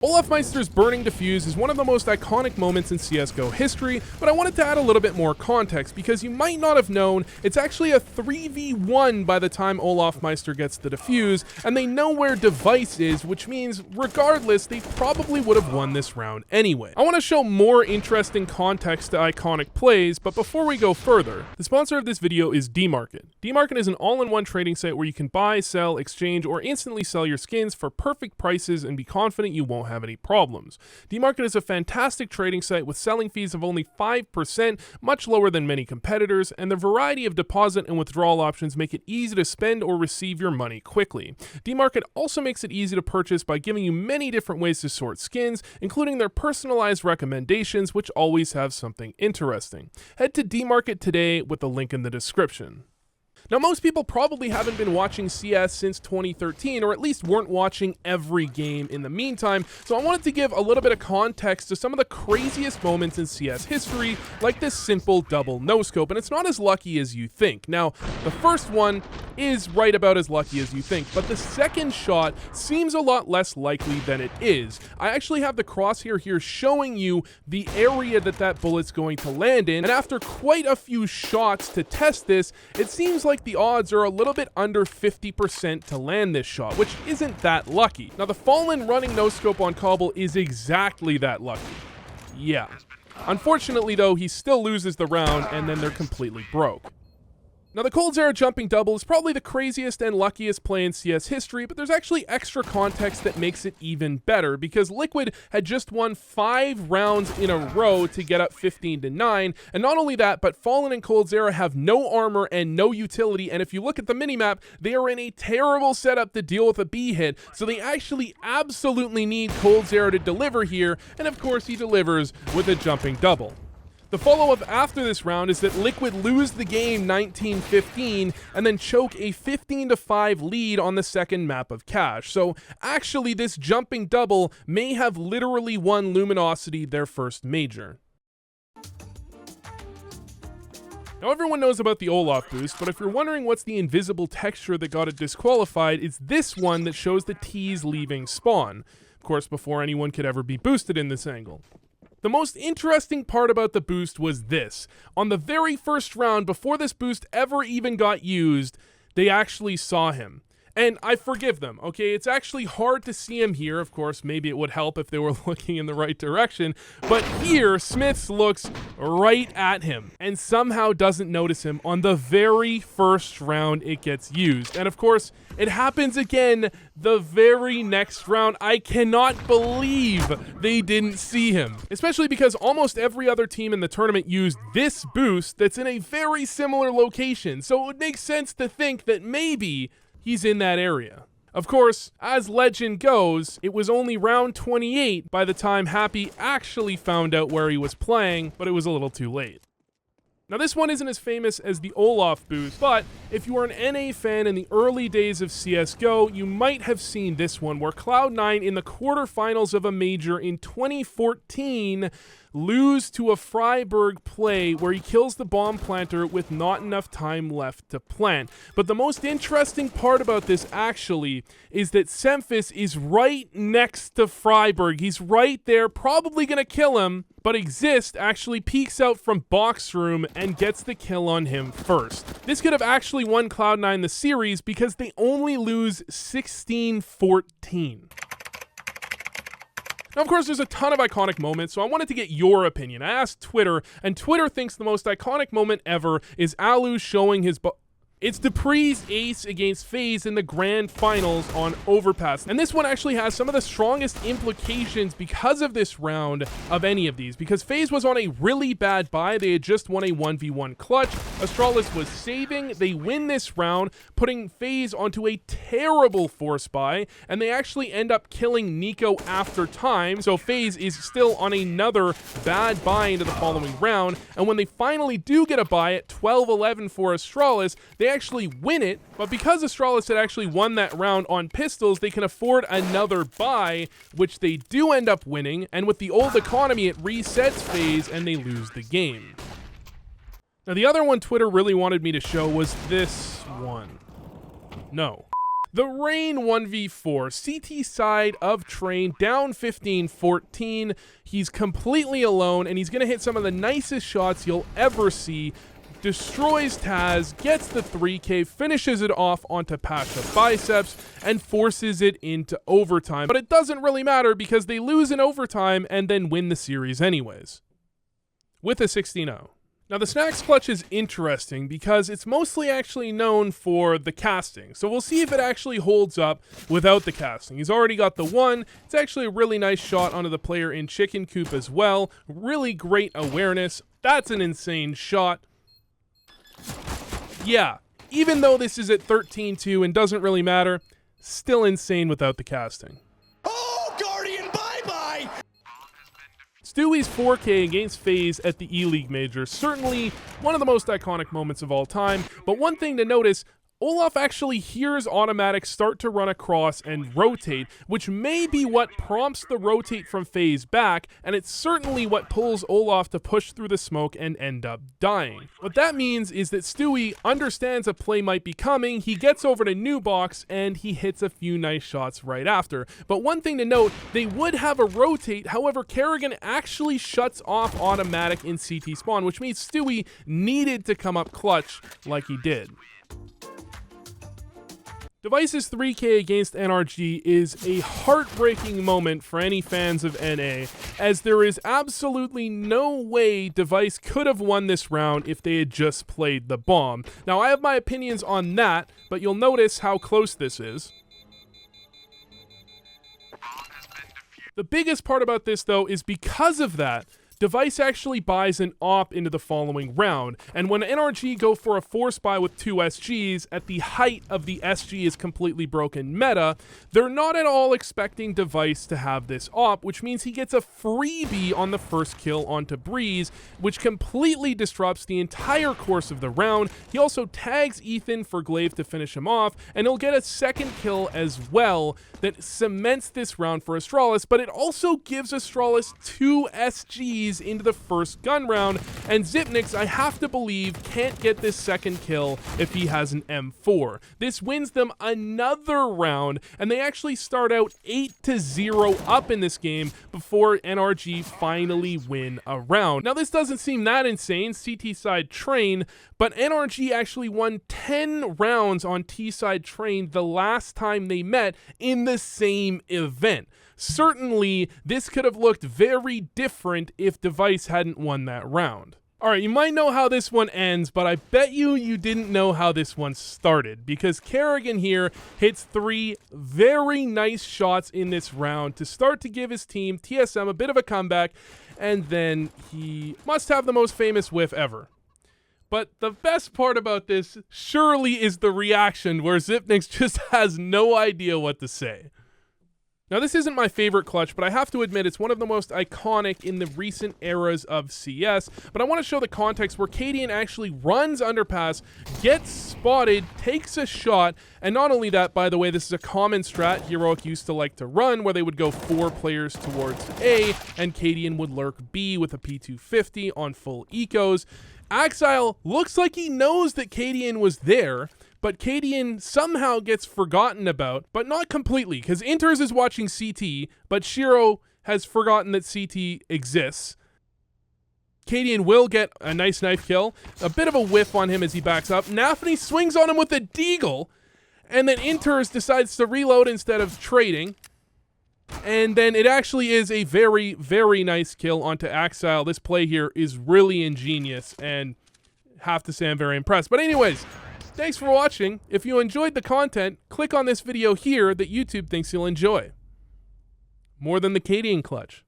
Olofmeister's burning Defuse is one of the most iconic moments in CSGO history, but I wanted to add a little bit more context because you might not have known it's actually a 3v1 by the time Olofmeister gets the Defuse, and they know where Dev1ce is, which means regardless, they probably would have won this round anyway. I want to show more interesting context to iconic plays, but before we go further, the sponsor of this video is Dmarket. Dmarket is an all-in-one trading site where you can buy, sell, exchange, or instantly sell your skins for perfect prices and be confident you won't have any problems. Dmarket is a fantastic trading site with selling fees of only 5%, much lower than many competitors, and the variety of deposit and withdrawal options make it easy to spend or receive your money quickly. Dmarket also makes it easy to purchase by giving you many different ways to sort skins, including their personalized recommendations, which always have something interesting. Head to Dmarket today with the link in the description. Now, most people probably haven't been watching CS since 2013, or at least weren't watching every game in the meantime, so I wanted to give a little bit of context to some of the craziest moments in CS history, like this simple double no-scope, and it's not as lucky as you think. Now, the first one is right about as lucky as you think, but the second shot seems a lot less likely than it is. I actually have the crosshair here showing you the area that that bullet's going to land in, and after quite a few shots to test this, it seems like the odds are a little bit under 50% to land this shot, which isn't that lucky. Now, the Fallen running no-scope on Cobble is exactly that lucky. Yeah. Unfortunately, though, he still loses the round, and then they're completely broke. Now, the Coldzera Jumping double is probably the craziest and luckiest play in CS history, but there's actually extra context that makes it even better, because Liquid had just won 5 rounds in a row to get up 15-9, and not only that, but Fallen and Coldzera have no armor and no utility, and if you look at the minimap, they are in a terrible setup to deal with a B hit, so they actually absolutely need Coldzera to deliver here, and of course he delivers with a jumping double. The follow-up after this round is that Liquid lose the game 19-15 and then choke a 15-5 lead on the second map of Cache. So actually this jumping double may have literally won Luminosity their first major. Now, everyone knows about the Olof boost, but if you're wondering what's the invisible texture that got it disqualified, it's this one that shows the T's leaving spawn. Of course, before anyone could ever be boosted in this angle. The most interesting part about the boost was this. On the very first round, before this boost ever even got used, they actually saw him. And I forgive them, okay? It's actually hard to see him here. Of course, maybe it would help if they were looking in the right direction. But here, Smiths looks right at him and somehow doesn't notice him on the very first round it gets used. And of course, it happens again the very next round. I cannot believe they didn't see him. Especially because almost every other team in the tournament used this boost that's in a very similar location. So it would make sense to think that maybe he's in that area. Of course, as legend goes, it was only round 28 by the time Happy actually found out where he was playing, but it was a little too late. Now, this one isn't as famous as the Olaf boost, but if you are an NA fan in the early days of CSGO, you might have seen this one, where Cloud9 in the quarterfinals of a major in 2014 lose to a Friberg play where he kills the bomb planter with not enough time left to plant. But the most interesting part about this actually is that s1mple is right next to Friberg. He's right there, probably gonna kill him, but Exist actually peeks out from box room and gets the kill on him first. This could have actually won Cloud9 the series because they only lose 16-14. Now, of course, there's a ton of iconic moments, so I wanted to get your opinion. I asked Twitter, and Twitter thinks the most iconic moment ever is Allu showing his It's Dupreeh's ace against Faze in the grand finals on Overpass. And this one actually has some of the strongest implications because of this round of any of these. Because Faze was on a really bad bye. They had just won a 1v1 clutch. Astralis was saving. They win this round, putting Faze onto a terrible force buy. And they actually end up killing Niko after time. So Faze is still on another bad buy into the following round. And when they finally do get a buy at 12-11 for Astralis, they actually win it, but because Astralis had actually won that round on pistols, they can afford another buy, which they do end up winning, and with the old economy, it resets Faze and they lose the game. Now, the other one Twitter really wanted me to show was this one. No. The Rain 1v4, CT side of Train, down 15-14. He's completely alone, and he's going to hit some of the nicest shots you'll ever see. Destroys Taz, gets the 3K, finishes it off onto Pasha Biceps, and forces it into overtime. But it doesn't really matter because they lose in overtime and then win the series anyways, with a 16-0. Now, the Snax clutch is interesting because it's mostly actually known for the casting. So we'll see if it actually holds up without the casting. He's already got the one. It's actually a really nice shot onto the player in Chicken Coop as well. Really great awareness. That's an insane shot. Yeah, even though this is at 13-2 and doesn't really matter, still insane without the casting. Oh, Guardian, bye-bye! Stewie's 4K against Faze at the E-League Major, certainly one of the most iconic moments of all time, but one thing to notice, Olof actually hears automatic start to run across and rotate, which may be what prompts the rotate from Faze back, and it's certainly what pulls Olof to push through the smoke and end up dying. What that means is that Stewie understands a play might be coming, he gets over to new box, and he hits a few nice shots right after. But one thing to note, they would have a rotate, however Karrigan actually shuts off automatic in CT spawn, which means Stewie needed to come up clutch like he did. Dev1ce's 3K against NRG is a heartbreaking moment for any fans of NA, as there is absolutely no way Dev1ce could have won this round if they had just played the bomb. Now, I have my opinions on that, but you'll notice how close this is. The biggest part about this, though, is because of that, Dev1ce actually buys an AWP into the following round, and when NRG go for a force buy with 2 SGs at the height of the SG is completely broken meta, they're not at all expecting Dev1ce to have this AWP, which means he gets a freebie on the first kill onto Breeze, which completely disrupts the entire course of the round. He also tags Ethan for Glaive to finish him off, and he'll get a second kill as well that cements this round for Astralis, but it also gives Astralis 2 SGs into the first gun round, and Xyp9x, I have to believe, can't get this second kill if he has an M4. This wins them another round, and they actually start out 8-0 up in this game before NRG finally win a round. Now, this doesn't seem that insane, CT side Train, but NRG actually won 10 rounds on T side Train the last time they met in the same event. Certainly, this could have looked very different if Dev1ce hadn't won that round. Alright, you might know how this one ends, but I bet you didn't know how this one started, because Karrigan here hits 3 very nice shots in this round to start to give his team, TSM, a bit of a comeback, and then he must have the most famous whiff ever. But the best part about this surely is the reaction where Xyp9x just has no idea what to say. Now, this isn't my favorite clutch, but I have to admit it's one of the most iconic in the recent eras of CS. But I want to show the context where CadiaN actually runs underpass, gets spotted, takes a shot, and not only that, by the way, this is a common strat Heroic used to like to run, where they would go 4 players towards A, and CadiaN would lurk B with a P250 on full ecos. Axile looks like he knows that CadiaN was there, but CadiaN somehow gets forgotten about, but not completely, because Inters is watching CT, but Shiro has forgotten that CT exists. CadiaN will get a nice knife kill, a bit of a whiff on him as he backs up. Nafany swings on him with a Deagle, and then Inters decides to reload instead of trading. And then it actually is a very, very nice kill onto Axile. This play here is really ingenious, and have to say I'm very impressed. But anyways, thanks for watching. If you enjoyed the content, click on this video here that YouTube thinks you'll enjoy. More than the CadiaN clutch.